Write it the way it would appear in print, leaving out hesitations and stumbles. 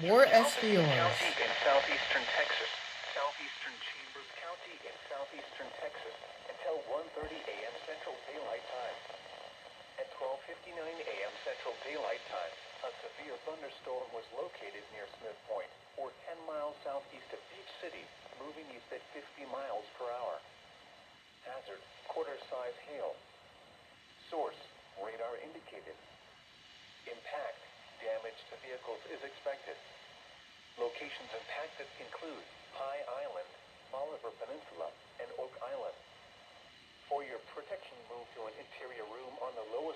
War County SVR'S. in southeastern Texas. Southeastern Chambers County in southeastern Texas until 1:30 a.m. Central Daylight Time. At 12:59 a.m. Central Daylight Time, a severe thunderstorm was located near Smith Point, or 10 miles southeast of Beach City, moving east at 50 miles per hour. Hazard, quarter-size hail. Source, radar indicated. Impact, damage to vehicles is expected. Locations impacted include High Island, Bolivar Peninsula, and Oak Island. For your protection, move to an interior room on the lowest